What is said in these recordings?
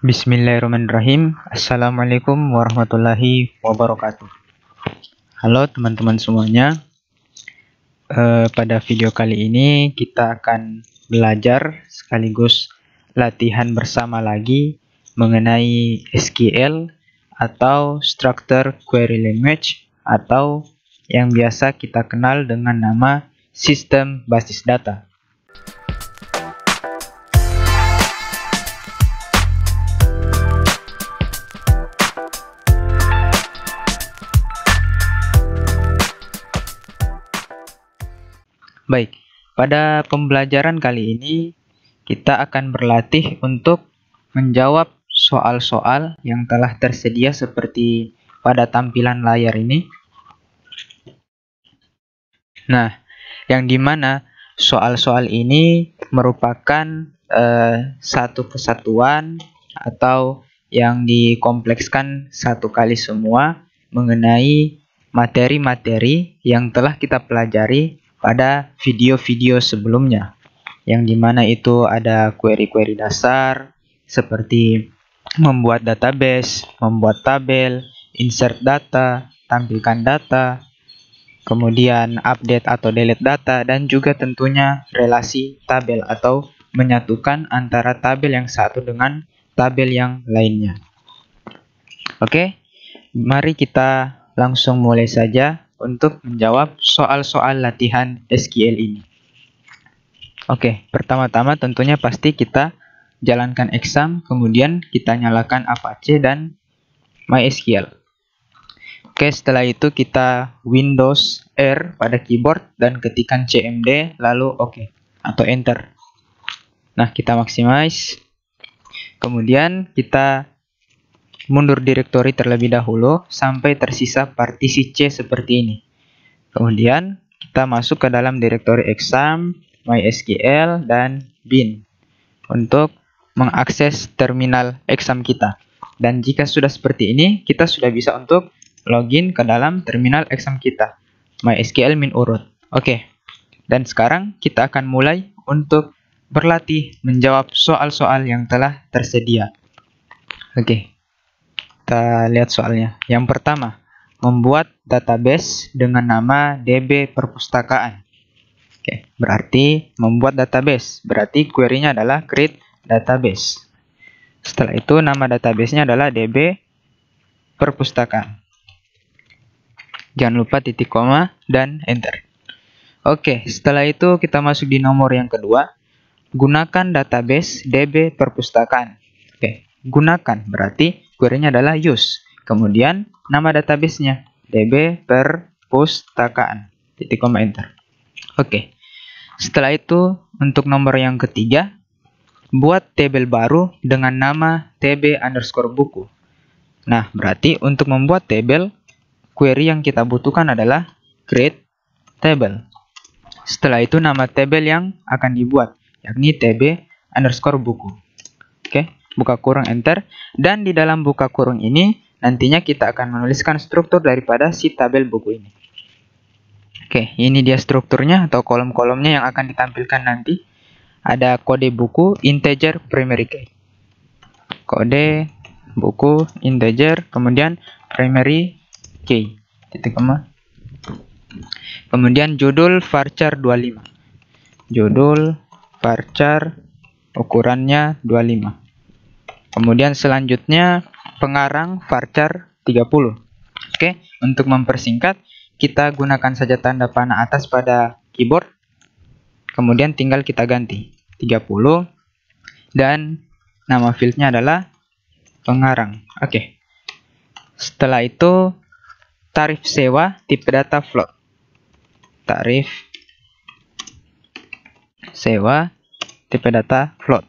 Bismillahirrahmanirrahim. Assalamualaikum warahmatullahi wabarakatuh. Halo teman-teman semuanya. Pada video kali ini kita akan belajar sekaligus latihan bersama lagi mengenai SQL atau Structured Query Language atau yang biasa kita kenal dengan nama sistem basis data. Baik, pada pembelajaran kali ini kita akan berlatih untuk menjawab soal-soal yang telah tersedia seperti pada tampilan layar ini. Nah, yang dimana soal-soal ini merupakan satu kesatuan atau yang dikomplekskan satu kali semua mengenai materi-materi yang telah kita pelajari pada video-video sebelumnya, yang dimana itu ada query-query dasar seperti membuat database, membuat tabel, insert data, tampilkan data, kemudian update atau delete data, dan juga tentunya relasi tabel atau menyatukan antara tabel yang satu dengan tabel yang lainnya. Oke, mari kita langsung mulai saja untuk menjawab soal-soal latihan SQL ini. Oke, pertama-tama tentunya pasti kita jalankan exam, kemudian kita nyalakan Apache dan MySQL. Oke, setelah itu kita Windows R pada keyboard dan ketikkan cmd lalu oke atau enter. Nah, kita maximize. Kemudian kita mundur directory terlebih dahulu sampai tersisa partisi C seperti ini. Kemudian kita masuk ke dalam directory exam, MySQL, dan bin untuk mengakses terminal exam kita. Dan jika sudah seperti ini, kita sudah bisa untuk login ke dalam terminal exam kita, MySQL min urut. Oke, dan sekarang kita akan mulai untuk berlatih menjawab soal-soal yang telah tersedia. Oke, kita lihat soalnya. Yang pertama, membuat database dengan nama DB perpustakaan. Oke, berarti membuat database, berarti query-nya adalah create database. Setelah itu nama database-nya adalah DB perpustakaan. Jangan lupa titik koma dan enter. Oke, setelah itu kita masuk di nomor yang kedua. Gunakan database DB perpustakaan. Oke, gunakan berarti query-nya adalah use. Kemudian nama database-nya DB perpustakaan. Titik koma enter. Oke. Setelah itu untuk nomor yang ketiga, buat tabel baru dengan nama tb_buku. Nah, berarti untuk membuat tabel, query yang kita butuhkan adalah create table. Setelah itu nama tabel yang akan dibuat, yakni tb_buku. Oke, buka kurung enter. Dan di dalam buka kurung ini, nantinya kita akan menuliskan struktur daripada si tabel buku ini. Oke, ini dia strukturnya atau kolom-kolomnya yang akan ditampilkan nanti. Ada kode buku integer primary key. Kode buku integer, kemudian primary key. Titik koma. Kemudian judul varchar 25. Judul varchar ukurannya 25. Kemudian selanjutnya pengarang varchar 30. Oke, untuk mempersingkat kita gunakan saja tanda panah atas pada keyboard. Kemudian tinggal kita ganti 30 dan nama fieldnya adalah pengarang. Oke. Setelah itu tarif sewa tipe data float. Tarif sewa tipe data float.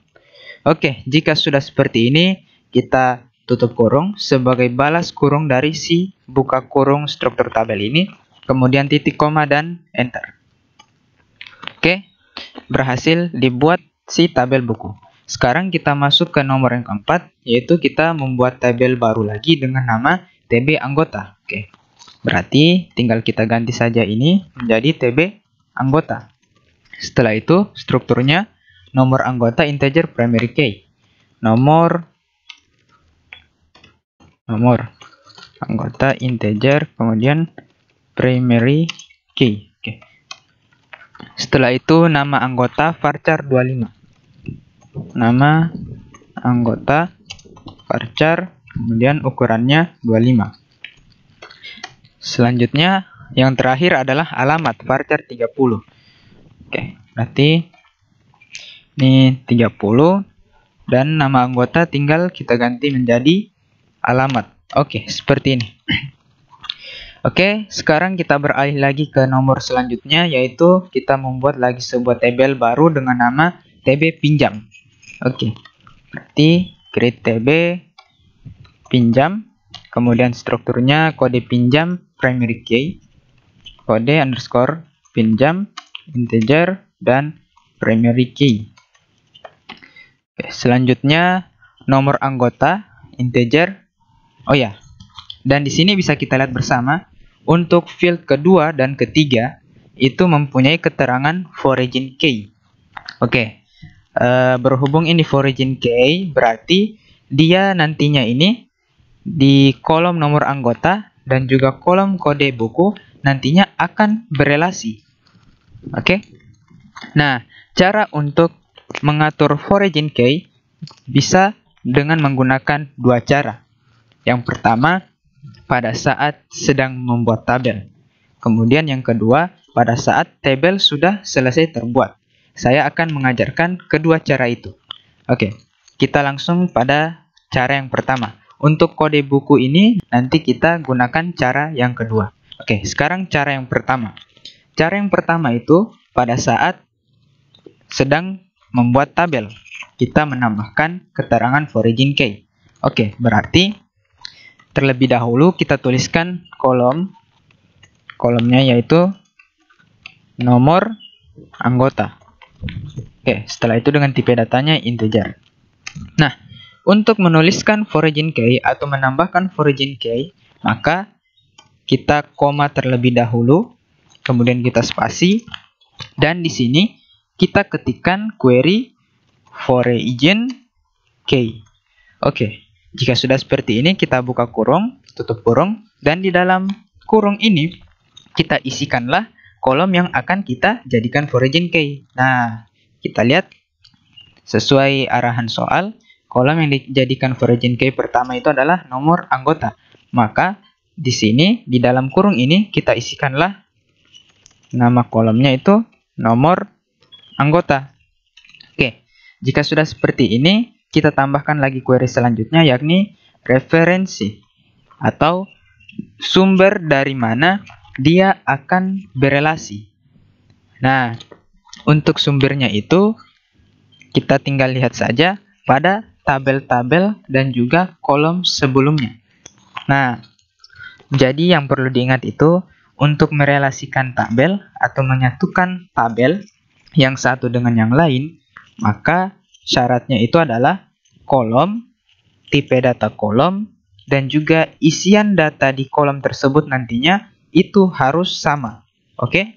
Oke, jika sudah seperti ini, kita tutup kurung sebagai balas kurung dari si buka kurung struktur tabel ini, kemudian titik koma dan enter. Oke, berhasil dibuat si tabel buku. Sekarang kita masuk ke nomor yang keempat, yaitu kita membuat tabel baru lagi dengan nama TB anggota. Oke, berarti tinggal kita ganti saja ini menjadi TB anggota. Setelah itu strukturnya nomor anggota integer primary key. Nomor nomor anggota integer, kemudian primary key. Oke. Setelah itu nama anggota varchar 25. Nama anggota varchar, kemudian ukurannya 25. Selanjutnya yang terakhir adalah alamat varchar 30. Oke, berarti ini 30 dan nama anggota tinggal kita ganti menjadi alamat. Oke, seperti ini. Oke, sekarang kita beralih lagi ke nomor selanjutnya, yaitu kita membuat lagi sebuah tabel baru dengan nama TB pinjam. Oke, berarti create TB pinjam, kemudian strukturnya kode pinjam primary key, kode underscore pinjam integer, dan primary key. Oke, selanjutnya nomor anggota integer. Oh ya, dan di sini bisa kita lihat bersama untuk field kedua dan ketiga itu mempunyai keterangan foreign key. Oke, berhubung ini foreign key, berarti dia nantinya ini di kolom nomor anggota dan juga kolom kode buku nantinya akan berelasi. Oke. Nah, cara untuk mengatur foreign key bisa dengan menggunakan dua cara. Yang pertama, pada saat sedang membuat tabel. Kemudian yang kedua, pada saat tabel sudah selesai terbuat. Saya akan mengajarkan kedua cara itu. Oke, kita langsung pada cara yang pertama. Untuk kode buku ini, nanti kita gunakan cara yang kedua. Oke, sekarang cara yang pertama. Cara yang pertama itu, pada saat sedang membuat tabel, kita menambahkan keterangan foreign key. Oke, berarti terlebih dahulu kita tuliskan kolomnya yaitu nomor anggota. Oke, setelah itu dengan tipe datanya integer. Nah, untuk menuliskan foreign key atau menambahkan foreign key, maka kita koma terlebih dahulu, kemudian kita spasi, dan di sini kita ketikkan query foreign key. Oke. Jika sudah seperti ini, kita buka kurung, tutup kurung, dan di dalam kurung ini kita isikanlah kolom yang akan kita jadikan foreign key. Nah, kita lihat sesuai arahan soal, kolom yang dijadikan foreign key pertama itu adalah nomor anggota. Maka di sini di dalam kurung ini kita isikanlah nama kolomnya itu nomor anggota. Oke, jika sudah seperti ini, kita tambahkan lagi query selanjutnya, yakni referensi atau sumber dari mana dia akan berelasi. Nah, untuk sumbernya itu kita tinggal lihat saja pada tabel-tabel dan juga kolom sebelumnya. Nah, jadi yang perlu diingat itu untuk merelasikan tabel atau menyatukan tabel yang satu dengan yang lain, maka syaratnya itu adalah kolom, tipe data kolom, dan juga isian data di kolom tersebut nantinya itu harus sama. Oke?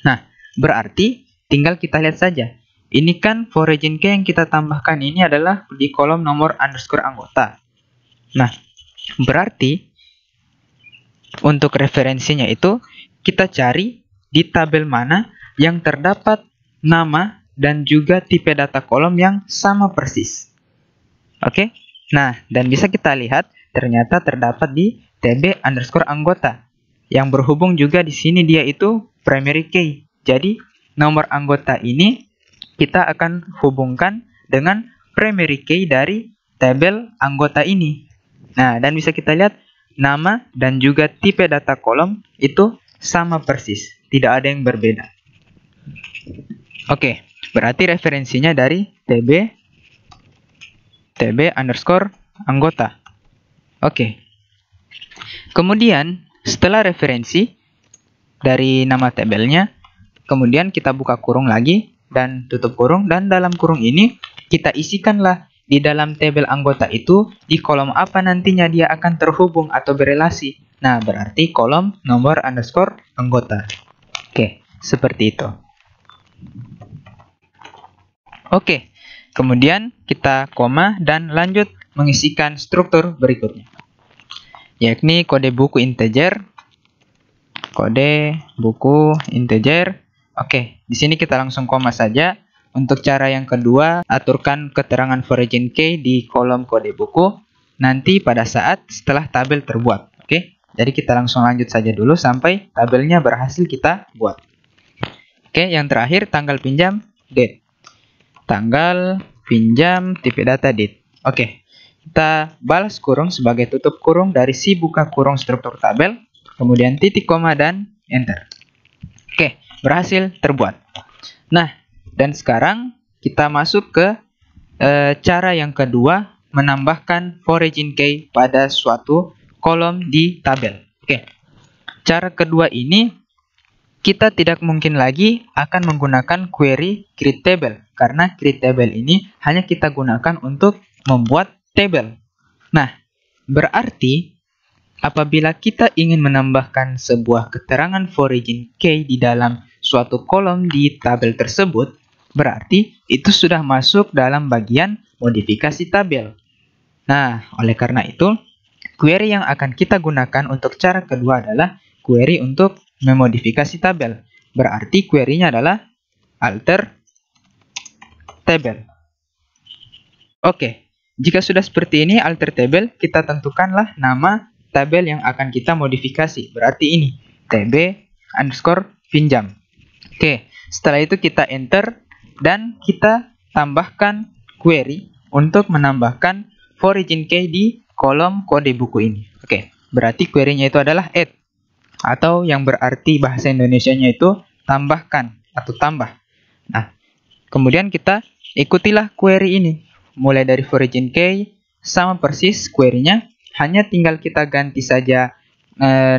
Nah, berarti tinggal kita lihat saja. Ini kan foreign key yang kita tambahkan ini adalah di kolom nomor underscore anggota. Nah, berarti untuk referensinya itu kita cari di tabel mana yang terdapat nama dan juga tipe data kolom yang sama persis. Oke? Nah, dan bisa kita lihat ternyata terdapat di TB underscore anggota. Yang berhubung juga di sini dia itu primary key. Jadi, nomor anggota ini kita akan hubungkan dengan primary key dari tabel anggota ini. Nah, dan bisa kita lihat nama dan juga tipe data kolom itu sama persis. Tidak ada yang berbeda. Oke. Berarti referensinya dari TB underscore anggota. Oke. Kemudian setelah referensi dari nama tabelnya, kemudian kita buka kurung lagi dan tutup kurung, dan dalam kurung ini kita isikanlah di dalam tabel anggota itu di kolom apa nantinya dia akan terhubung atau berelasi. Nah, berarti kolom nomor underscore anggota. Oke, seperti itu. Oke, kemudian kita koma dan lanjut mengisikan struktur berikutnya. yakni kode buku integer. Kode buku integer. Oke, di sini kita langsung koma saja. Untuk cara yang kedua, aturkan keterangan for region key di kolom kode buku nanti pada saat setelah tabel terbuat. Oke, jadi kita langsung lanjut saja dulu sampai tabelnya berhasil kita buat. Oke, yang terakhir tanggal pinjam date. Tanggal pinjam tipe data date. Oke, kita balas kurung sebagai tutup kurung dari si buka kurung struktur tabel. Kemudian titik koma dan enter. Oke, berhasil terbuat. Nah, dan sekarang kita masuk ke cara yang kedua, menambahkan for region key pada suatu kolom di tabel. Oke, cara kedua ini kita tidak mungkin lagi akan menggunakan query create table, karena create table ini hanya kita gunakan untuk membuat tabel. Nah, berarti apabila kita ingin menambahkan sebuah keterangan for region key di dalam suatu kolom di tabel tersebut, berarti itu sudah masuk dalam bagian modifikasi tabel. Nah, oleh karena itu, query yang akan kita gunakan untuk cara kedua adalah query untuk memodifikasi tabel. Berarti query-nya adalah alter table. Oke, jika sudah seperti ini alter table, kita tentukanlah nama tabel yang akan kita modifikasi. Berarti ini tb_pinjam. Oke, setelah itu kita enter dan kita tambahkan query untuk menambahkan for region key di kolom kode buku ini. Oke, berarti query-nya itu adalah add, atau yang berarti bahasa Indonesianya itu tambahkan atau tambah. Nah, kemudian kita ikutilah query ini. Mulai dari for region key sama persis query-nya, hanya tinggal kita ganti saja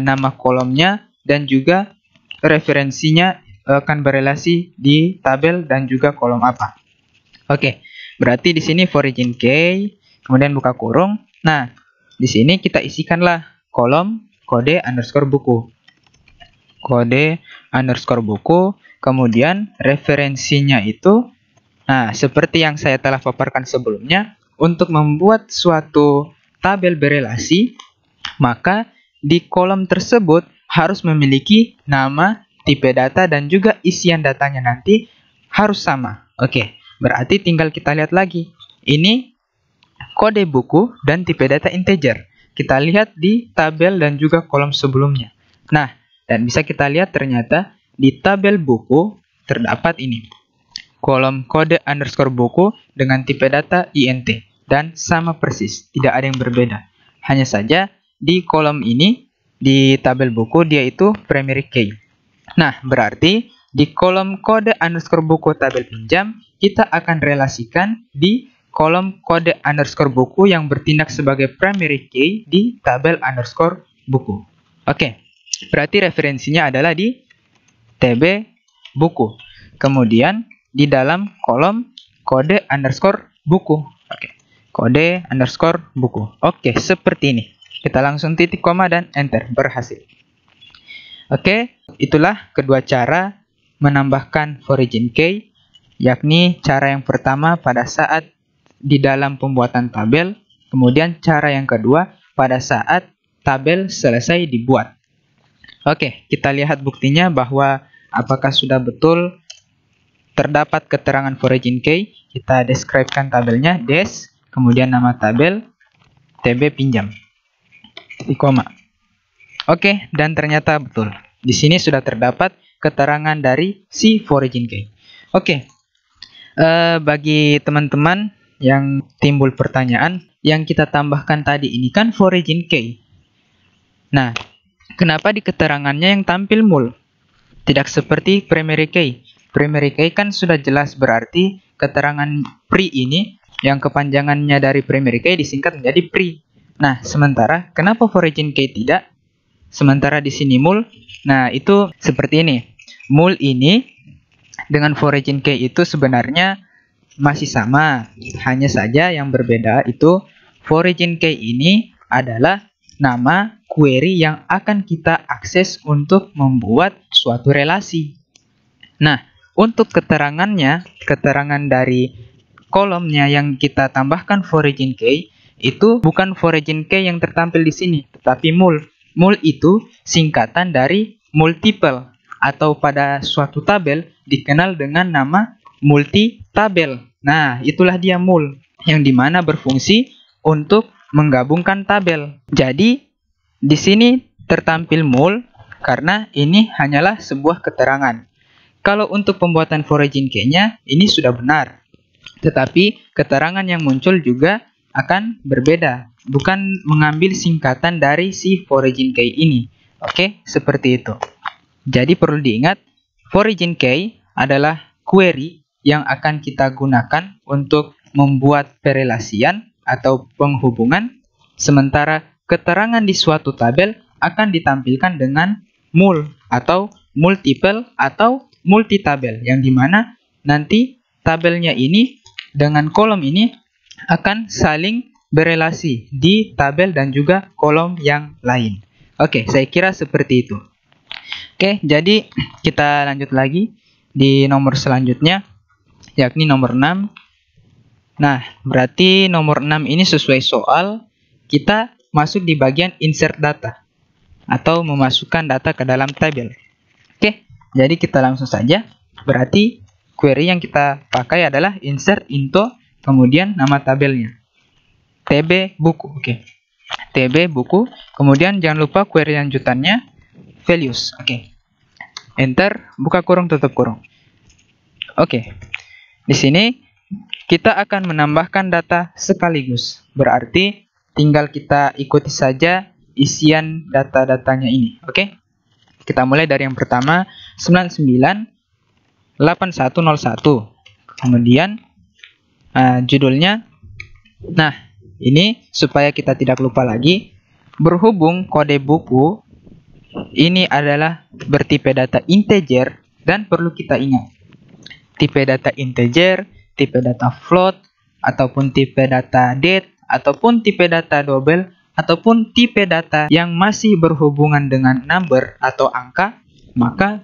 nama kolomnya dan juga referensinya akan berelasi di tabel dan juga kolom apa. Oke, berarti di sini for region key, kemudian buka kurung. Nah, di sini kita isikanlah kolom kode underscore buku. Kode underscore buku, kemudian referensinya itu, nah seperti yang saya telah paparkan sebelumnya, untuk membuat suatu tabel berelasi, maka di kolom tersebut harus memiliki nama, tipe data, dan juga isian datanya nanti harus sama. Oke, berarti tinggal kita lihat lagi. Ini kode buku dan tipe data integer. Kita lihat di tabel dan juga kolom sebelumnya. Nah, dan bisa kita lihat ternyata di tabel buku terdapat ini. Kolom kode underscore buku dengan tipe data int. Dan sama persis, tidak ada yang berbeda. Hanya saja di kolom ini, di tabel buku, dia itu primary key. Nah, berarti di kolom kode underscore buku tabel pinjam, kita akan relasikan di kolom kode underscore buku yang bertindak sebagai primary key di tabel underscore buku. Oke, berarti referensinya adalah di tb buku. Kemudian di dalam kolom kode underscore buku. Oke. Kode underscore buku. Oke, seperti ini. Kita langsung titik koma dan enter. Berhasil. Oke, itulah kedua cara menambahkan for region key, yakni cara yang pertama pada saat di dalam pembuatan tabel, kemudian cara yang kedua pada saat tabel selesai dibuat. Oke, kita lihat buktinya bahwa apakah sudah betul terdapat keterangan for region key. Kita describekan tabelnya, des, kemudian nama tabel, tb pinjam, titik koma. Oke, dan ternyata betul. Di sini sudah terdapat keterangan dari si for region key. Oke, bagi teman-teman yang timbul pertanyaan, yang kita tambahkan tadi ini kan for region key. Nah, kenapa di keterangannya yang tampil mul? Tidak seperti primary key. Primary key kan sudah jelas, berarti keterangan pre ini yang kepanjangannya dari primary key disingkat menjadi pre. Nah, sementara kenapa for region key tidak? Sementara di sini mul. Nah, itu seperti ini. Mul ini dengan for region key itu sebenarnya masih sama. Hanya saja yang berbeda itu for region key ini adalah nama query yang akan kita akses untuk membuat suatu relasi. Nah, untuk keterangannya, keterangan dari kolomnya yang kita tambahkan for region key itu bukan for region key yang tertampil di sini, tapi mul. Mul itu singkatan dari multiple, atau pada suatu tabel dikenal dengan nama multi-tabel. Nah, itulah dia mul, yang dimana berfungsi untuk menggabungkan tabel. Jadi, di sini tertampil mul karena ini hanyalah sebuah keterangan. Kalau untuk pembuatan foreign key-nya, ini sudah benar. Tetapi keterangan yang muncul juga akan berbeda, bukan mengambil singkatan dari si foreign key ini. Oke, seperti itu. Jadi perlu diingat, foreign key adalah query yang akan kita gunakan untuk membuat perelasian atau penghubungan, sementara keterangan di suatu tabel akan ditampilkan dengan mul atau multiple atau multitabel, yang dimana nanti tabelnya ini dengan kolom ini akan saling berelasi di tabel dan juga kolom yang lain. Oke, saya kira seperti itu. Oke, jadi kita lanjut lagi di nomor selanjutnya, yakni nomor 6. Nah, berarti nomor 6 ini sesuai soal, kita masuk di bagian insert data atau memasukkan data ke dalam tabel. Oke, jadi kita langsung saja. Berarti query yang kita pakai adalah insert into, kemudian nama tabelnya TB buku. Oke, TB buku, kemudian jangan lupa query lanjutannya values. Oke, enter, buka kurung, tutup kurung. Oke, di sini kita akan menambahkan data sekaligus, berarti tinggal kita ikuti saja isian data-datanya ini. Oke, kita mulai dari yang pertama, 998101. Kemudian judulnya, nah ini supaya kita tidak lupa lagi, berhubung kode buku ini adalah bertipe data integer, dan perlu kita ingat tipe data integer, tipe data float, ataupun tipe data date, ataupun tipe data double, ataupun tipe data yang masih berhubungan dengan number atau angka, maka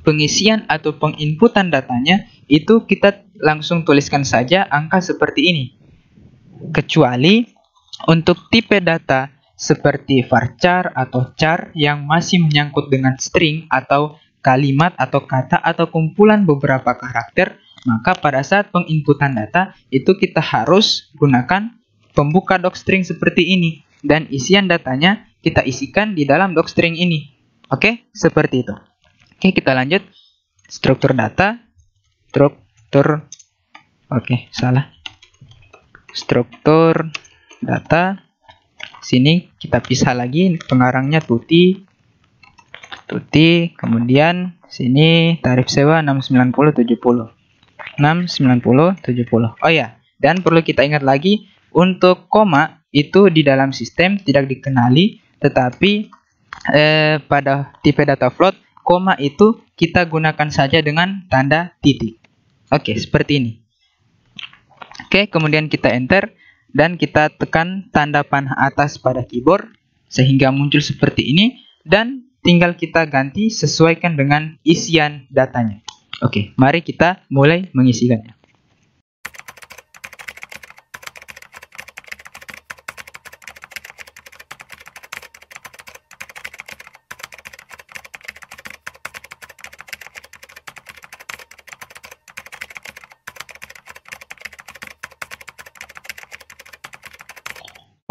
pengisian atau penginputan datanya itu kita langsung tuliskan saja angka seperti ini. Kecuali untuk tipe data seperti varchar atau char yang masih menyangkut dengan string atau kalimat atau kata atau kumpulan beberapa karakter, maka pada saat penginputan data itu kita harus gunakan pembuka docstring seperti ini, dan isian datanya kita isikan di dalam docstring ini. Oke, seperti itu. Oke, kita lanjut. Struktur data, struktur data. Sini kita pisah lagi, pengarangnya tuti, kemudian sini tarif sewa 69070. Oh ya, dan perlu kita ingat lagi, untuk koma itu di dalam sistem tidak dikenali, tetapi pada tipe data float, koma itu kita gunakan saja dengan tanda titik. Oke, seperti ini. Oke, kemudian kita enter dan kita tekan tanda panah atas pada keyboard sehingga muncul seperti ini, dan tinggal kita ganti sesuaikan dengan isian datanya. Oke, mari kita mulai mengisikannya.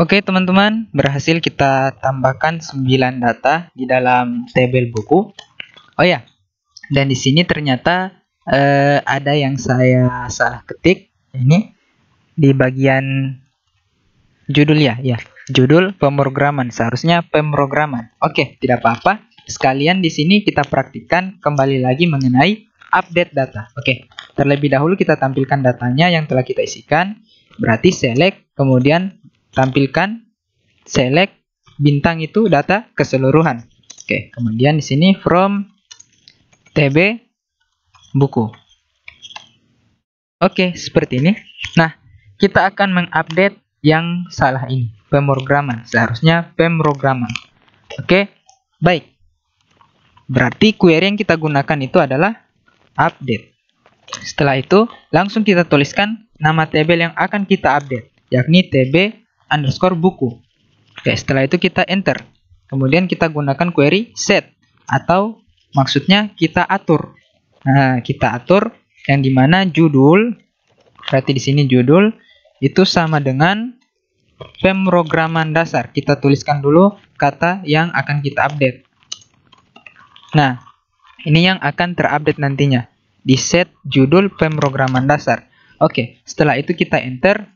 Oke teman-teman, berhasil kita tambahkan 9 data di dalam tabel buku. Oh ya, dan di sini ternyata ada yang saya salah ketik. Ini di bagian judul ya, judul pemrograman, seharusnya pemrograman. Oke, tidak apa-apa. Sekalian di sini kita praktikkan kembali lagi mengenai update data. Oke, terlebih dahulu kita tampilkan datanya yang telah kita isikan. Berarti select, kemudian tampilkan select bintang itu data keseluruhan. Oke, kemudian di sini from TB buku. Oke, seperti ini. Nah, kita akan mengupdate yang salah ini, pemrograman. Seharusnya pemrograman. Oke, baik. Berarti query yang kita gunakan itu adalah update. Setelah itu, langsung kita tuliskan nama tabel yang akan kita update, yakni TB_buku. Oke, setelah itu kita enter. Kemudian kita gunakan query set, atau maksudnya kita atur. Nah, kita atur yang dimana judul, berarti di sini judul itu sama dengan pemrograman dasar. Kita tuliskan dulu kata yang akan kita update. Nah, ini yang akan terupdate nantinya di set judul pemrograman dasar. Oke, setelah itu kita enter.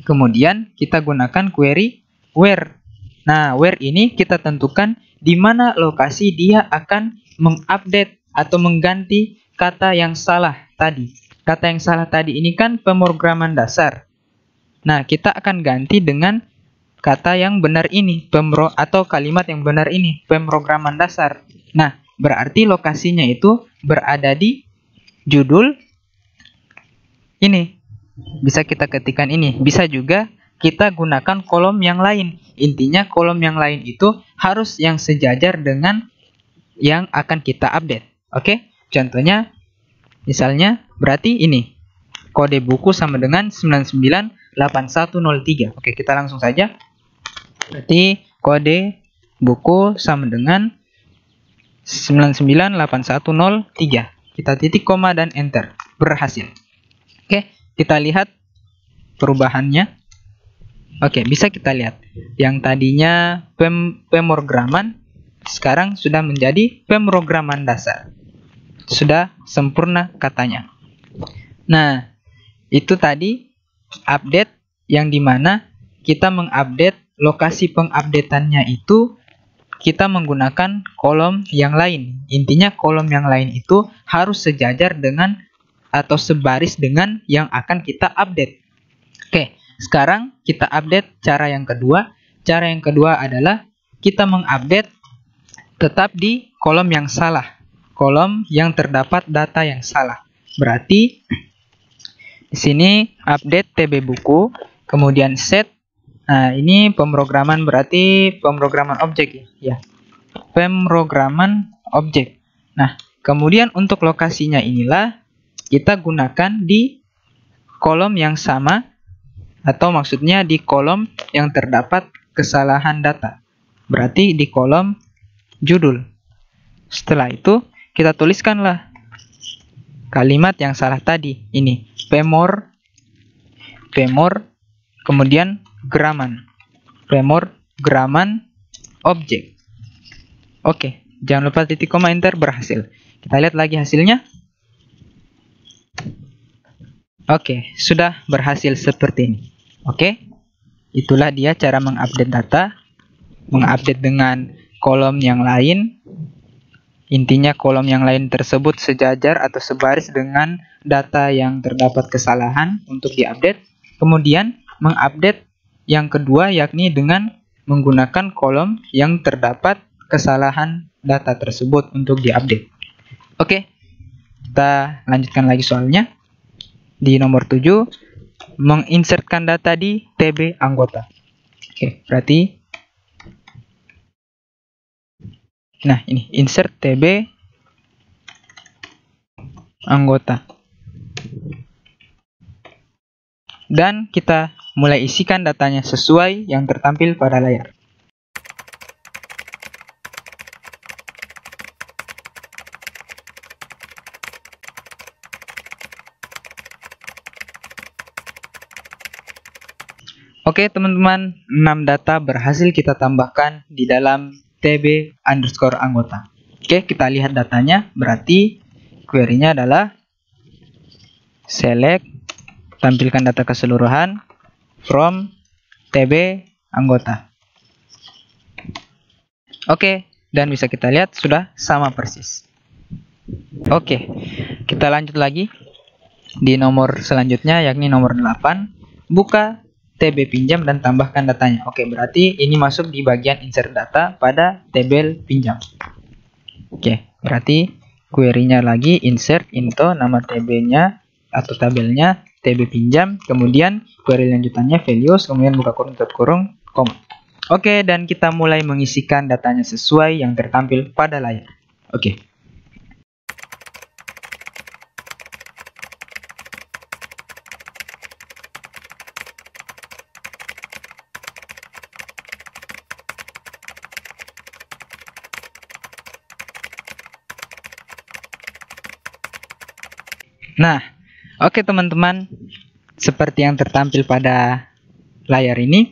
Kemudian kita gunakan query where. Nah, where ini kita tentukan di mana lokasi dia akan mengupdate atau mengganti kata yang salah tadi. Kata yang salah tadi ini kan pemrograman dasar. Nah, kita akan ganti dengan kata yang benar ini, atau kalimat yang benar ini, pemrograman dasar. Nah, berarti lokasinya itu berada di judul ini. Bisa kita ketikkan ini. Bisa juga kita gunakan kolom yang lain. Intinya kolom yang lain itu harus yang sejajar dengan yang akan kita update. Oke? Contohnya, misalnya berarti ini. Kode buku sama dengan 998103. Oke, kita langsung saja. Berarti kode buku sama dengan 998103. Kita titik koma dan enter. Berhasil. Oke, kita lihat perubahannya. Oke, bisa kita lihat. Yang tadinya pemrograman sekarang sudah menjadi pemrograman dasar. Sudah sempurna katanya. Nah, itu tadi update yang dimana kita mengupdate lokasi pengupdateannya itu kita menggunakan kolom yang lain. Intinya kolom yang lain itu harus sejajar dengan atau sebaris dengan yang akan kita update. Oke, sekarang kita update cara yang kedua. Cara yang kedua adalah kita mengupdate tetap di kolom yang salah. Kolom yang terdapat data yang salah. Berarti di sini update TB buku, kemudian set. Nah, ini pemrograman berarti pemrograman objek ya. Pemrograman objek. Nah, kemudian untuk lokasinya inilah kita gunakan di kolom yang sama, atau maksudnya di kolom yang terdapat kesalahan data. Berarti di kolom judul. Setelah itu kita tuliskanlah kalimat yang salah tadi. Ini pemor, kemudian pemrograman objek. Oke, jangan lupa titik koma enter. Berhasil. Kita lihat lagi hasilnya. Oke, sudah berhasil seperti ini. Oke, itulah dia cara mengupdate data. Mengupdate dengan kolom yang lain. Intinya kolom yang lain tersebut sejajar atau sebaris dengan data yang terdapat kesalahan untuk diupdate. Kemudian mengupdate yang kedua yakni dengan menggunakan kolom yang terdapat kesalahan data tersebut untuk diupdate. Oke, kita lanjutkan lagi soalnya. Di nomor 7, menginsertkan data di TB anggota. Oke, berarti nah ini insert TB anggota. Dan kita mulai isikan datanya sesuai yang tertampil pada layar. Oke teman-teman, 6 data berhasil kita tambahkan di dalam TB underscore anggota. Oke, kita lihat datanya. Berarti query-nya adalah select, tampilkan data keseluruhan from TB anggota. Oke, dan bisa kita lihat sudah sama persis. Oke, kita lanjut lagi di nomor selanjutnya yakni nomor 8. Buka TB pinjam dan tambahkan datanya. Oke, berarti ini masuk di bagian insert data pada tabel pinjam. Oke, berarti query-nya lagi insert into nama TB-nya atau tabelnya TB pinjam, kemudian query lanjutannya values, kemudian buka kurung tutup kurung, koma. Oke, dan kita mulai mengisikan datanya sesuai yang tertampil pada layar. Oke. Nah, oke teman-teman, seperti yang tertampil pada layar ini,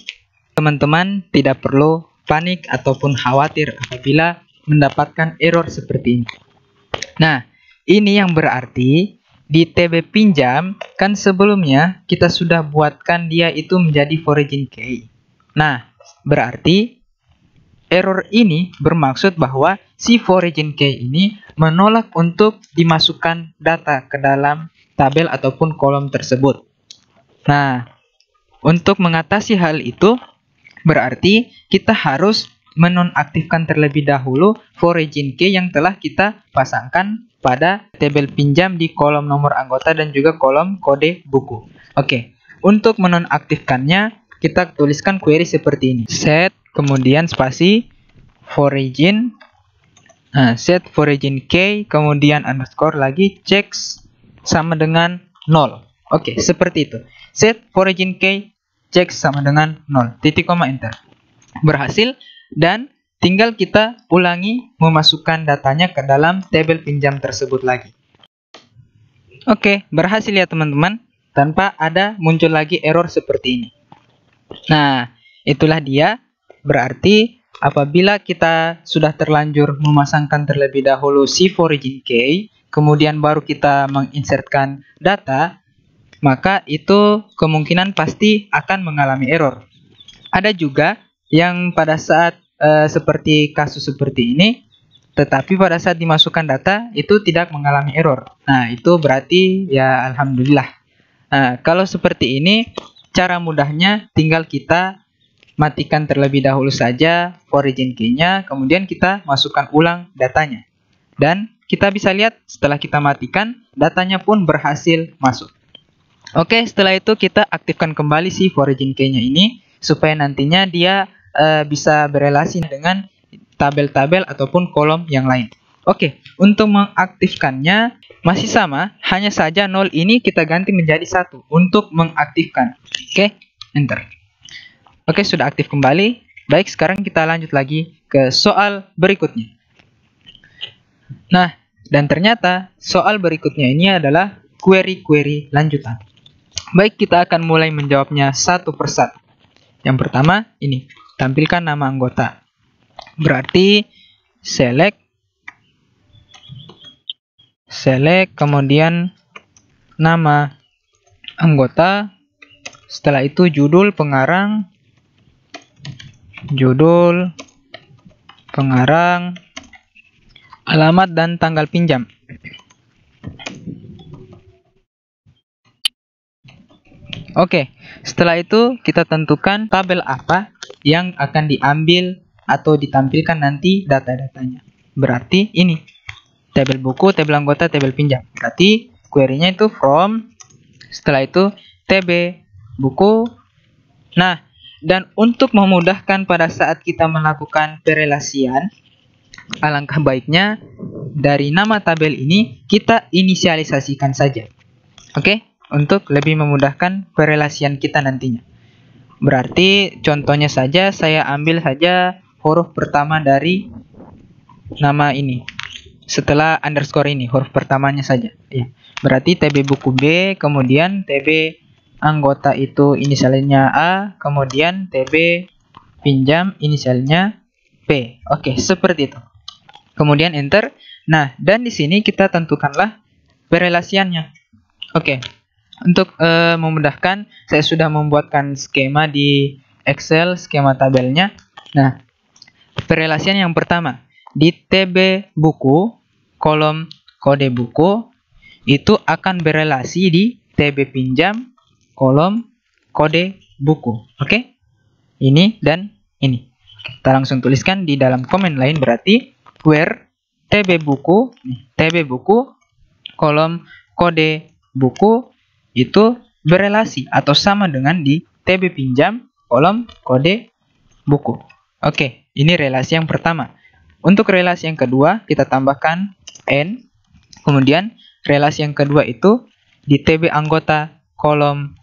teman-teman tidak perlu panik ataupun khawatir apabila mendapatkan error seperti ini. Nah, ini yang berarti di TB pinjam kan sebelumnya kita sudah buatkan dia itu menjadi foreign key. Nah, berarti error ini bermaksud bahwa si foreign key ini menolak untuk dimasukkan data ke dalam tabel ataupun kolom tersebut. Nah, untuk mengatasi hal itu berarti kita harus menonaktifkan terlebih dahulu foreign key yang telah kita pasangkan pada tabel pinjam di kolom nomor anggota dan juga kolom kode buku. Oke, untuk menonaktifkannya kita tuliskan query seperti ini. Set kemudian spasi foreign, set foreign key kemudian underscore lagi checks sama dengan 0. Oke, seperti itu. Set foreign key checks sama dengan 0. Titik koma enter. Berhasil dan tinggal kita ulangi memasukkan datanya ke dalam tabel pinjam tersebut lagi. Oke, berhasil ya teman-teman, tanpa ada muncul lagi error seperti ini. Nah, itulah dia. Berarti apabila kita sudah terlanjur memasangkan terlebih dahulu si foreign key, kemudian baru kita menginsertkan data, maka itu kemungkinan pasti akan mengalami error. Ada juga yang pada saat seperti kasus seperti ini, tetapi pada saat dimasukkan data itu tidak mengalami error. Nah, itu berarti ya alhamdulillah. Nah, kalau seperti ini, cara mudahnya tinggal kita matikan terlebih dahulu saja foreign key-nya, kemudian kita masukkan ulang datanya. Dan kita bisa lihat setelah kita matikan, datanya pun berhasil masuk. Oke, setelah itu kita aktifkan kembali si foreign key-nya ini supaya nantinya dia bisa berelasi dengan tabel-tabel ataupun kolom yang lain. Oke, untuk mengaktifkannya masih sama, hanya saja 0 ini kita ganti menjadi 1 untuk mengaktifkan. Oke, enter. Oke, sudah aktif kembali. Baik, sekarang kita lanjut lagi ke soal berikutnya. Nah, dan ternyata soal berikutnya ini adalah query-query lanjutan. Baik, kita akan mulai menjawabnya satu persatu. Yang pertama, ini. Tampilkan nama anggota. Berarti select, kemudian nama anggota. Setelah itu judul pengarang, alamat dan tanggal pinjam. Oke, setelah itu kita tentukan tabel apa yang akan diambil atau ditampilkan nanti data-datanya. Berarti ini, tabel buku, tabel anggota, tabel pinjam. Berarti query-nya itu from, setelah itu tb buku. Nah, dan untuk memudahkan pada saat kita melakukan perelasian, alangkah baiknya dari nama tabel ini kita inisialisasikan saja. Oke, untuk lebih memudahkan perelasian kita nantinya. Berarti contohnya saja saya ambil saja huruf pertama dari nama ini. Setelah underscore ini, huruf pertamanya saja. Ya. Berarti TB buku B, kemudian TB anggota itu inisialnya A, kemudian TB pinjam inisialnya P. Oke, seperti itu. Kemudian enter. Nah, dan di sini kita tentukanlah perelasiannya. Oke. Untuk memudahkan, saya sudah membuatkan skema di Excel, skema tabelnya. Nah, perelasian yang pertama, di TB buku, kolom kode buku, itu akan berelasi di TB pinjam, kolom kode buku. Oke? Ini dan ini. Kita langsung tuliskan di dalam komen lain, berarti where TB buku, kolom kode buku, itu berelasi atau sama dengan di TB pinjam, kolom kode buku. Oke, ini relasi yang pertama. Untuk relasi yang kedua, kita tambahkan N. Kemudian, relasi yang kedua itu di TB anggota kolom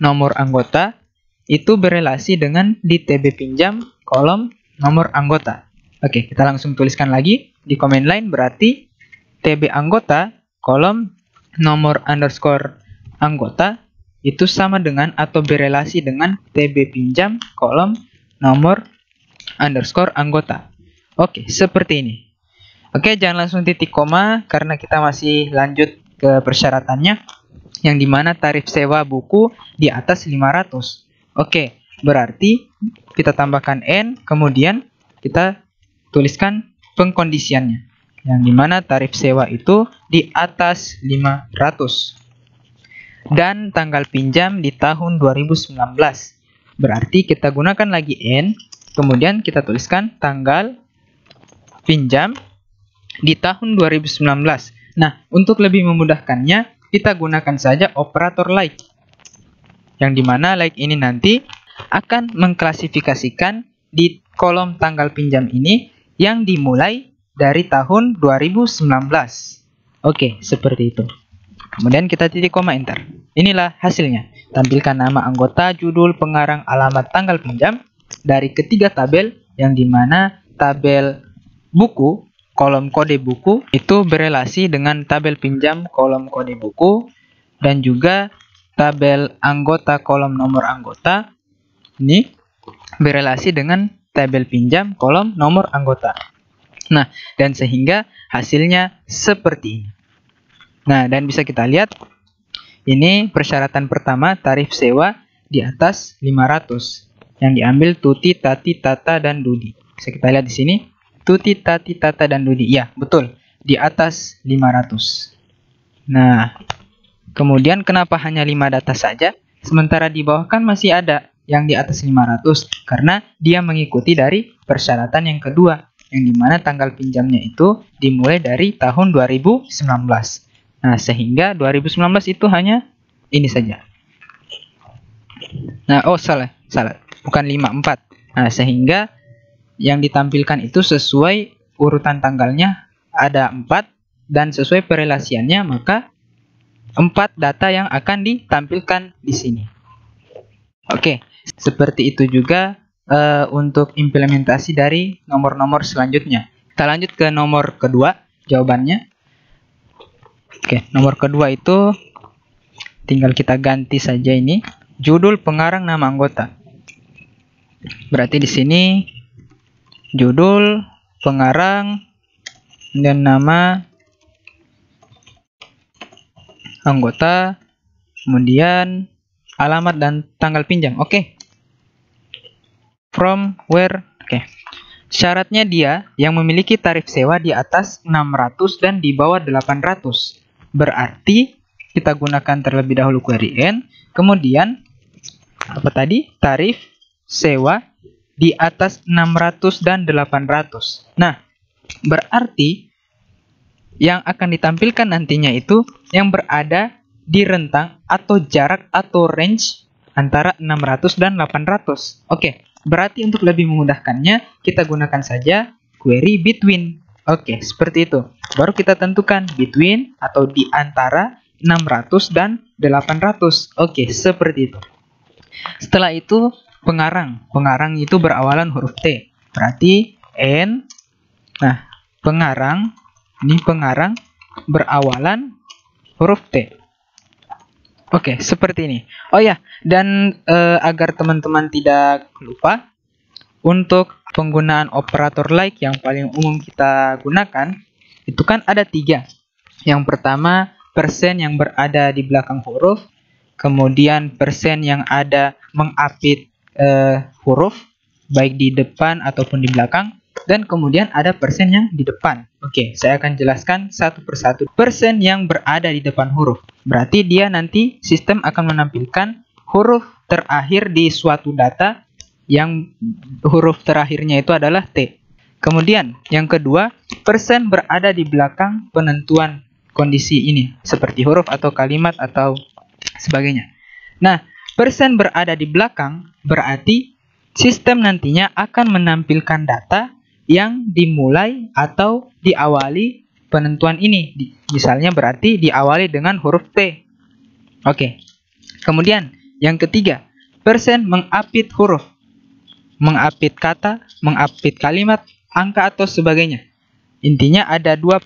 nomor anggota, itu berelasi dengan di TB pinjam, kolom nomor anggota. Oke, kita langsung tuliskan lagi di komen lain, berarti TB anggota, kolom nomor underscore anggota itu sama dengan atau berelasi dengan TB pinjam, kolom nomor underscore anggota. Oke, seperti ini. Oke, jangan langsung titik koma karena kita masih lanjut ke persyaratannya, yang dimana tarif sewa buku di atas 500. Oke, berarti kita tambahkan N, kemudian kita tuliskan pengkondisiannya, yang dimana tarif sewa itu di atas 500 dan tanggal pinjam di tahun 2019. Berarti kita gunakan lagi N, kemudian kita tuliskan tanggal pinjam di tahun 2019. Nah, untuk lebih memudahkannya, kita gunakan saja operator like, yang dimana like ini nanti akan mengklasifikasikan di kolom tanggal pinjam ini yang dimulai dari tahun 2019. Oke, seperti itu. Kemudian kita titik koma enter. Inilah hasilnya. Tampilkan nama anggota, judul, pengarang, alamat, tanggal pinjam dari ketiga tabel, yang dimana tabel buku, kolom kode buku itu berelasi dengan tabel pinjam, kolom kode buku, dan juga tabel anggota, kolom nomor anggota ini berelasi dengan tabel pinjam, kolom nomor anggota. Nah, dan sehingga hasilnya seperti ini. Nah, dan bisa kita lihat, ini persyaratan pertama, tarif sewa di atas 500, yang diambil Tuti, Tati, Tata, dan Dudi. Bisa kita lihat di sini, Tuti, Tati, Tata, dan Dudi. Ya, betul, di atas 500. Nah, kemudian kenapa hanya 5 data saja? Sementara di bawah kan masih ada yang di atas 500, karena dia mengikuti dari persyaratan yang kedua, yang dimana tanggal pinjamnya itu dimulai dari tahun 2019. Nah, sehingga 2019 itu hanya ini saja. Nah, oh salah. Bukan 54. Nah, sehingga yang ditampilkan itu sesuai urutan tanggalnya ada 4, dan sesuai perelasiannya maka 4 data yang akan ditampilkan di sini. Oke, seperti itu juga untuk implementasi dari nomor-nomor selanjutnya. Kita lanjut ke nomor kedua, jawabannya. Oke, nomor kedua itu tinggal kita ganti saja ini judul, pengarang, nama anggota. Berarti di sini judul, pengarang, dan nama anggota, kemudian alamat dan tanggal pinjam. Oke. From where? Oke. Syaratnya dia yang memiliki tarif sewa di atas 600 dan di bawah 800. Berarti kita gunakan terlebih dahulu query N, kemudian apa tadi? Tarif sewa di atas 600 dan 800. Nah, berarti yang akan ditampilkan nantinya itu yang berada di rentang atau jarak atau range antara 600 dan 800. Oke, berarti untuk lebih memudahkannya kita gunakan saja query between. Oke, seperti itu. Baru kita tentukan between atau di antara 600 dan 800. Oke, seperti itu. Setelah itu pengarang. Pengarang itu berawalan huruf T. Berarti N. Nah, pengarang. Ini pengarang berawalan huruf T. Oke, seperti ini. Oh ya, dan agar teman-teman tidak lupa, untuk penggunaan operator like yang paling umum kita gunakan, itu kan ada 3. Yang pertama, persen yang berada di belakang huruf, kemudian persen yang ada mengapit huruf, baik di depan ataupun di belakang, dan kemudian ada persen yang di depan. Oke, saya akan jelaskan satu persatu. Persen yang berada di depan huruf, berarti dia nanti sistem akan menampilkan huruf terakhir di suatu data yang huruf terakhirnya itu adalah T. Kemudian yang kedua, persen berada di belakang penentuan kondisi ini, seperti huruf atau kalimat atau sebagainya. Nah, persen berada di belakang berarti sistem nantinya akan menampilkan data yang dimulai atau diawali penentuan ini. Misalnya berarti diawali dengan huruf T. Oke. Kemudian yang ketiga, persen mengapit huruf, mengapit kata, mengapit kalimat, angka atau sebagainya. Intinya ada 2%.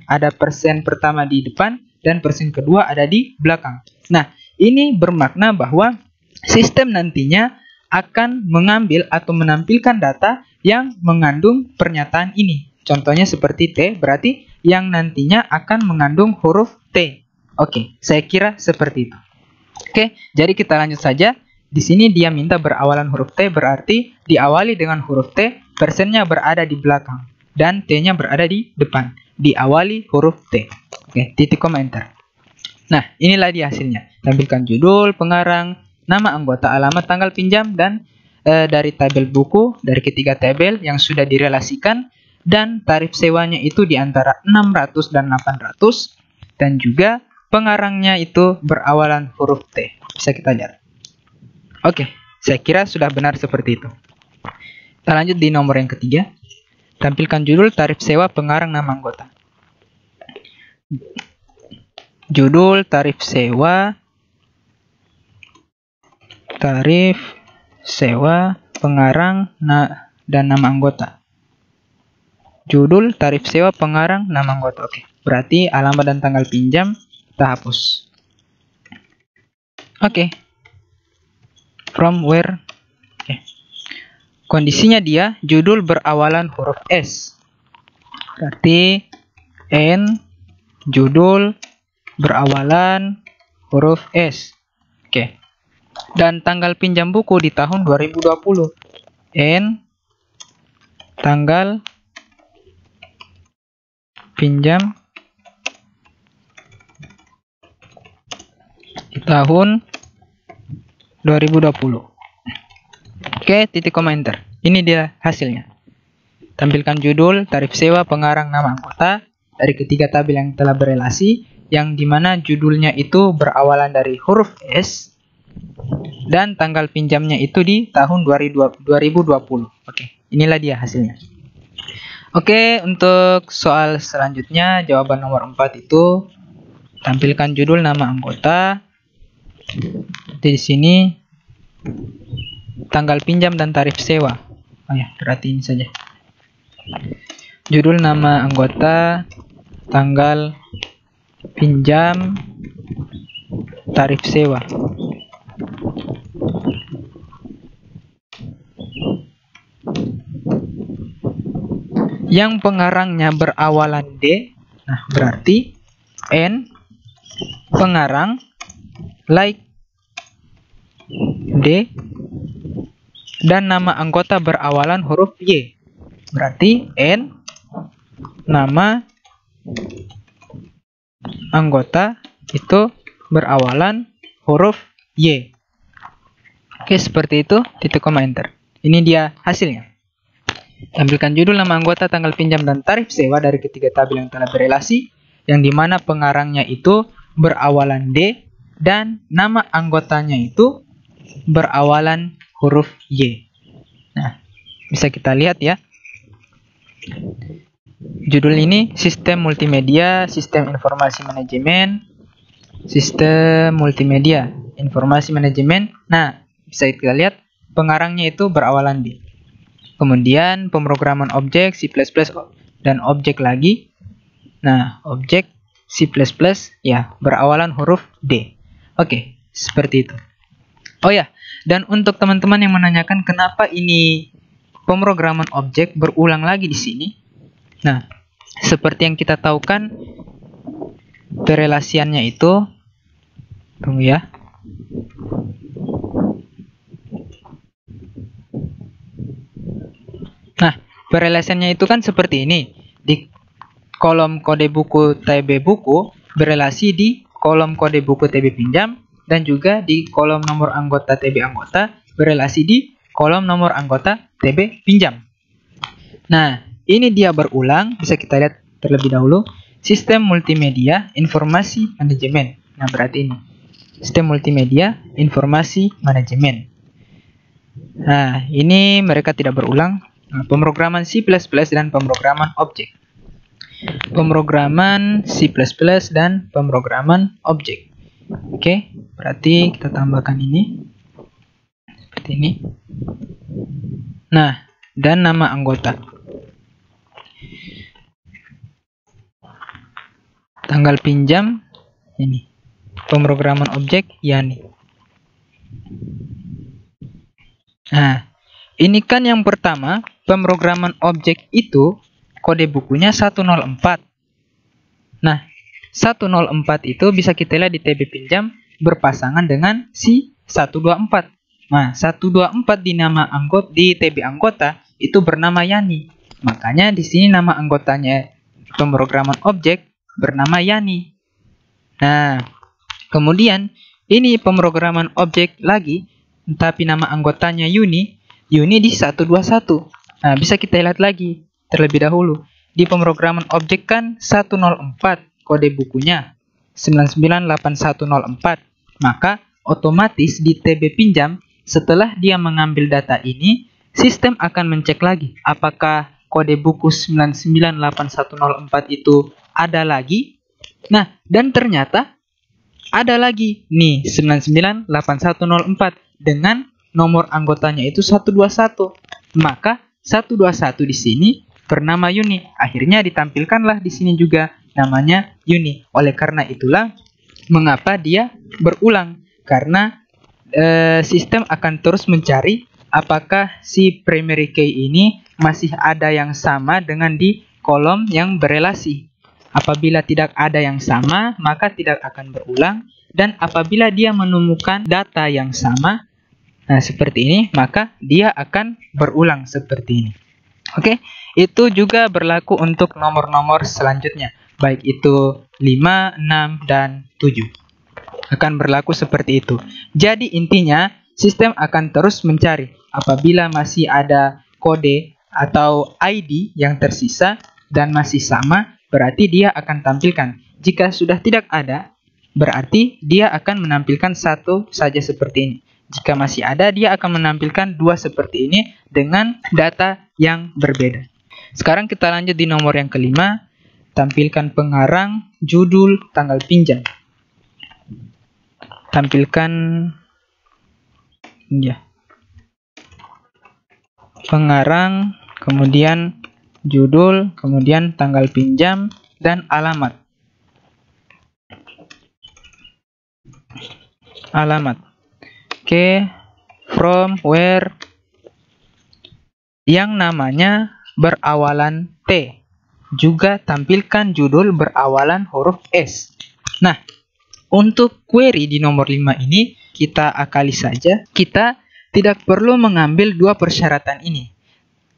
Ada persen pertama di depan dan persen kedua ada di belakang. Nah, ini bermakna bahwa sistem nantinya akan mengambil atau menampilkan data yang mengandung pernyataan ini. Contohnya seperti T, berarti yang nantinya akan mengandung huruf T. Oke, saya kira seperti itu. Oke, jadi kita lanjut saja. Di sini dia minta berawalan huruf T, berarti diawali dengan huruf T, persennya berada di belakang, dan T-nya berada di depan. Diawali huruf T. Oke, titik koma enter. Nah, inilah dia hasilnya. Tampilkan judul, pengarang, nama anggota, alamat, tanggal pinjam, dan dari tabel buku, dari ketiga tabel yang sudah direlasikan, dan tarif sewanya itu di antara 600 dan 800, dan juga pengarangnya itu berawalan huruf T. Bisa kita lihat. Oke, saya kira sudah benar seperti itu. Kita lanjut di nomor yang ketiga. Tampilkan judul, tarif sewa, pengarang, nama anggota. Judul, tarif sewa, pengarang, dan nama anggota. Judul, tarif sewa, pengarang, nama anggota. Oke, berarti alamat dan tanggal pinjam kita hapus. Oke. From where? Oke. Kondisinya dia judul berawalan huruf S. Berarti N judul berawalan huruf S. Oke. Dan tanggal pinjam buku di tahun 2020. N tanggal pinjam di tahun 2020. Oke, titik koma enter. Ini dia hasilnya. Tampilkan judul, tarif sewa, pengarang, nama anggota dari ketiga tabel yang telah berelasi, yang dimana judulnya itu berawalan dari huruf S dan tanggal pinjamnya itu di tahun 2020. Oke, inilah dia hasilnya. Oke, untuk soal selanjutnya jawaban nomor 4 itu tampilkan judul, nama anggota. Di sini tanggal pinjam dan tarif sewa. Oh ya, berarti ini saja. Judul, nama anggota, tanggal pinjam, tarif sewa. Yang pengarangnya berawalan D. Nah, berarti N pengarang like D dan nama anggota berawalan huruf Y. Berarti N nama anggota itu berawalan huruf Y. Oke, seperti itu, titik koma enter. Ini dia hasilnya. Tampilkan judul, nama anggota, tanggal pinjam, dan tarif sewa dari ketiga tabel yang telah berelasi, yang dimana pengarangnya itu berawalan D dan nama anggotanya itu berawalan huruf Y. Nah, bisa kita lihat ya. Judul ini sistem multimedia, sistem informasi manajemen, sistem multimedia, informasi manajemen. Nah, bisa kita lihat pengarangnya itu berawalan D. Kemudian pemrograman objek C++ dan objek lagi. Nah, objek C++ ya berawalan huruf D. Oke, seperti itu. Oh ya, dan untuk teman-teman yang menanyakan kenapa ini pemrograman objek berulang lagi di sini. Nah, seperti yang kita tahu kan perelasiannya itu, tunggu ya. Nah, perelasiannya itu kan seperti ini. Di kolom kode buku TB buku berelasi di kolom kode buku TB pinjam, dan juga di kolom nomor anggota TB anggota berelasi di kolom nomor anggota TB pinjam. Nah, ini dia berulang, bisa kita lihat terlebih dahulu. Sistem multimedia informasi manajemen. Nah, berarti ini. Sistem multimedia informasi manajemen. Nah, ini mereka tidak berulang. Nah, pemrograman C++ dan pemrograman objek. Pemrograman C++ dan pemrograman objek. Oke, berarti kita tambahkan ini. Seperti ini. Nah, dan nama anggota. tanggal pinjam ini. Pemrograman objek Yani. Nah, ini kan yang pertama, pemrograman objek itu kode bukunya 104. Nah, 104 itu bisa kita lihat di TB pinjam berpasangan dengan si 124. Nah, 124 di nama anggota di TB anggota itu bernama Yani. Makanya di sini nama anggotanya pemrograman objek bernama Yani. Nah, kemudian ini pemrograman objek lagi, tapi nama anggotanya Yuni di 121. Nah, bisa kita lihat lagi terlebih dahulu. Di pemrograman objek kan 104 kode bukunya 998104. Maka otomatis di TB pinjam setelah dia mengambil data ini, sistem akan mencek lagi apakah kode buku 998104 itu ada lagi. Nah, dan ternyata ada lagi nih 998104 dengan nomor anggotanya itu 121. Maka 121 di sini bernama Yuni. Akhirnya ditampilkanlah di sini juga namanya Yuni. Oleh karena itulah mengapa dia berulang, karena sistem akan terus mencari apakah si primary key ini masih ada yang sama dengan di kolom yang berelasi. Apabila tidak ada yang sama, maka tidak akan berulang. Dan apabila dia menemukan data yang sama, nah seperti ini, maka dia akan berulang seperti ini. Oke, itu juga berlaku untuk nomor-nomor selanjutnya. Baik itu 5, 6, dan 7. Akan berlaku seperti itu. Jadi intinya, sistem akan terus mencari. Apabila masih ada kode atau ID yang tersisa dan masih sama, berarti dia akan tampilkan. Jika sudah tidak ada, berarti dia akan menampilkan satu saja seperti ini. Jika masih ada, dia akan menampilkan dua seperti ini dengan data yang berbeda. Sekarang kita lanjut di nomor yang kelima. Tampilkan pengarang, judul, tanggal pinjam. Tampilkan ya, pengarang, kemudian judul, kemudian tanggal pinjam, dan alamat. Alamat. Oke, from, where, yang namanya berawalan T. Juga tampilkan judul berawalan huruf S. Nah, untuk query di nomor 5 ini, kita akali saja. Kita tidak perlu mengambil dua persyaratan ini.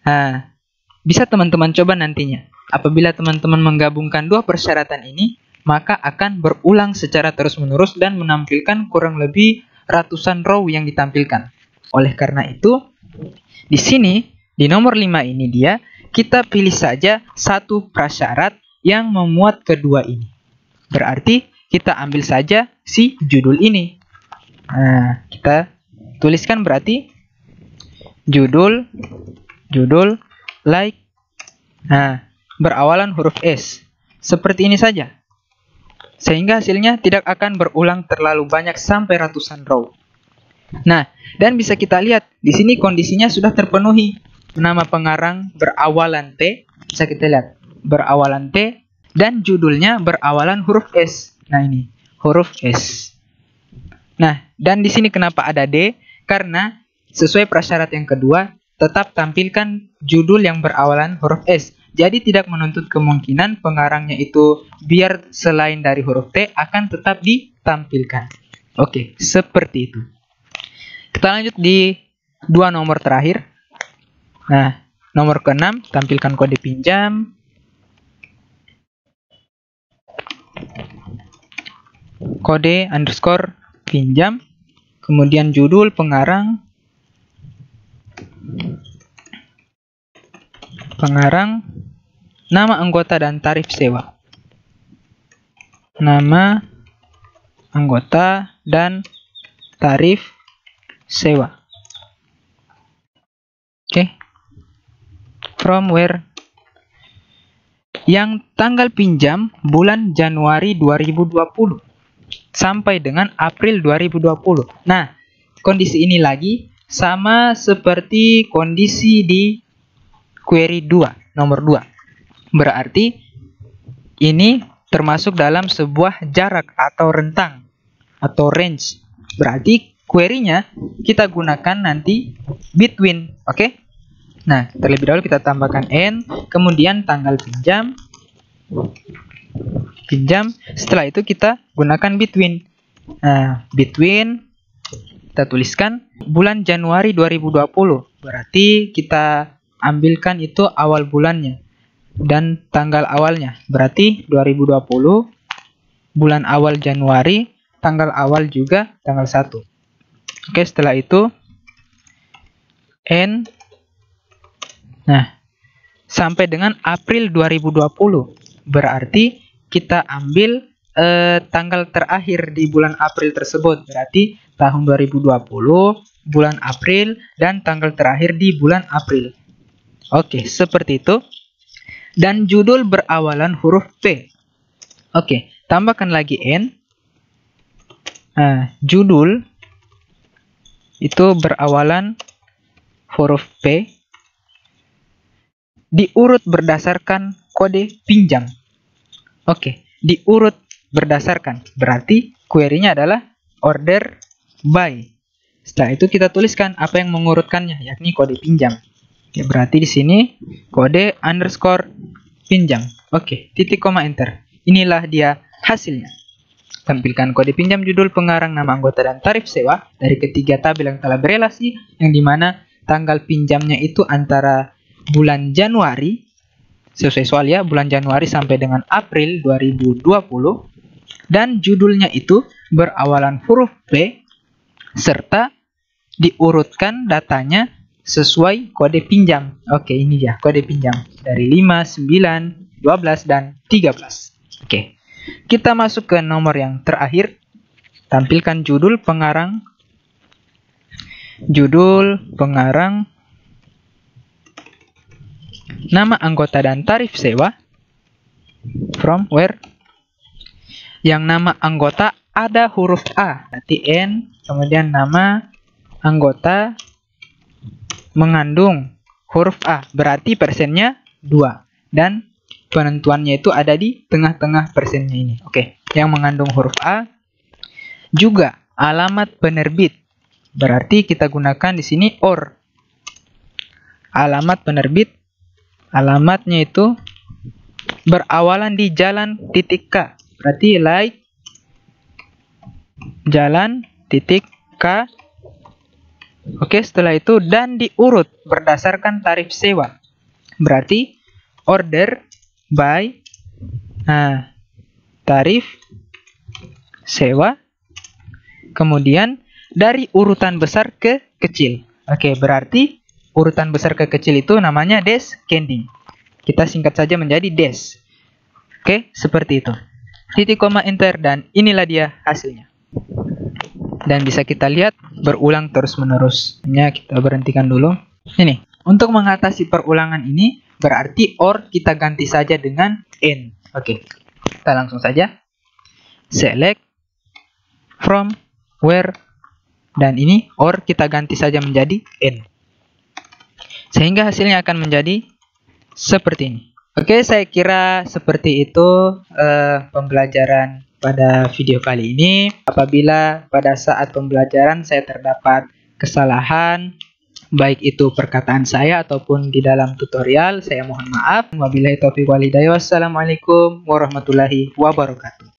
Nah, bisa teman-teman coba nantinya. Apabila teman-teman menggabungkan dua persyaratan ini, maka akan berulang secara terus-menerus dan menampilkan kurang lebih ratusan row yang ditampilkan. Oleh karena itu, di sini, di nomor 5 ini kita pilih saja satu prasyarat yang memuat kedua ini. Berarti, kita ambil saja si judul ini. Nah, kita tuliskan berarti judul, like, nah, berawalan huruf S. Seperti ini saja. Sehingga hasilnya tidak akan berulang terlalu banyak sampai ratusan row. Nah, dan bisa kita lihat di sini kondisinya sudah terpenuhi. Nama pengarang berawalan T, bisa kita lihat berawalan T, dan judulnya berawalan huruf S. Nah, ini huruf S. Nah, dan di sini kenapa ada D? Karena sesuai prasyarat yang kedua, tetap tampilkan judul yang berawalan huruf S. Jadi tidak menuntut kemungkinan pengarangnya itu biar selain dari huruf T akan tetap ditampilkan. Oke, seperti itu. Kita lanjut di dua nomor terakhir. Nah, nomor ke-6, tampilkan kode pinjam. Kode underscore pinjam. Kemudian judul pengarang. Nama anggota dan tarif sewa. Nama anggota dan tarif sewa. Oke. From where, yang tanggal pinjam bulan Januari 2020 sampai dengan April 2020. Nah, kondisi ini lagi sama seperti kondisi di query 2, nomor 2. Berarti ini termasuk dalam sebuah jarak atau rentang atau range. Berarti query-nya kita gunakan nanti between, oke? Nah, terlebih dahulu kita tambahkan n, kemudian tanggal pinjam. Setelah itu kita gunakan between. Nah, between kita tuliskan bulan Januari 2020. Berarti kita ambilkan itu awal bulannya dan tanggal awalnya. Berarti 2020 bulan awal Januari, tanggal awal juga tanggal 1. Oke, setelah itu N. Nah, sampai dengan April 2020. Berarti kita ambil tanggal terakhir di bulan April tersebut. Berarti tahun 2020, bulan April, dan tanggal terakhir di bulan April. Oke, seperti itu. Dan judul berawalan huruf P. Oke, tambahkan lagi N. Nah, judul itu berawalan huruf P. Diurut berdasarkan kode pinjam. Oke, diurut berdasarkan. Berarti query-nya adalah order by. Setelah itu kita tuliskan apa yang mengurutkannya, yakni kode pinjam. Oke, berarti di sini kode underscore pinjam. Oke, titik koma enter. Inilah dia hasilnya. Tampilkan kode pinjam, judul, pengarang, nama anggota, dan tarif sewa dari ketiga tabel yang telah berelasi, yang dimana tanggal pinjamnya itu antara bulan Januari, sesuai soal ya, bulan Januari sampai dengan April 2020, dan judulnya itu berawalan huruf P, serta diurutkan datanya sesuai kode pinjam. Oke, ini dia kode pinjam dari 5, 9, 12, dan 13. Oke, kita masuk ke nomor yang terakhir. Tampilkan judul, pengarang, nama anggota, dan tarif sewa. From where? Yang nama anggota ada huruf A, nanti N, kemudian nama anggota mengandung huruf A, berarti persennya 2, dan penentuannya itu ada di tengah-tengah persennya ini. Oke, yang mengandung huruf A. Juga alamat penerbit, berarti kita gunakan di sini OR. Alamat penerbit, alamatnya itu berawalan di jalan titik K, berarti like jalan titik K. Oke, setelah itu dan diurut berdasarkan tarif sewa, berarti order by tarif sewa, kemudian dari urutan besar ke kecil. Oke, berarti urutan besar ke kecil itu namanya descending. Kita singkat saja menjadi des. Oke, seperti itu. Titik koma enter, dan inilah dia hasilnya. Dan bisa kita lihat berulang terus-menerus. Kita berhentikan dulu. Ini, untuk mengatasi perulangan ini berarti OR kita ganti saja dengan N. Oke, kita langsung saja. Select from where, dan ini OR kita ganti saja menjadi N. Sehingga hasilnya akan menjadi seperti ini. Oke, saya kira seperti itu pembelajaran pada video kali ini. Apabila pada saat pembelajaran saya terdapat kesalahan, baik itu perkataan saya ataupun di dalam tutorial, saya mohon maaf. Wabillahi taufiq wal hidayah. Wassalamualaikum warahmatullahi wabarakatuh.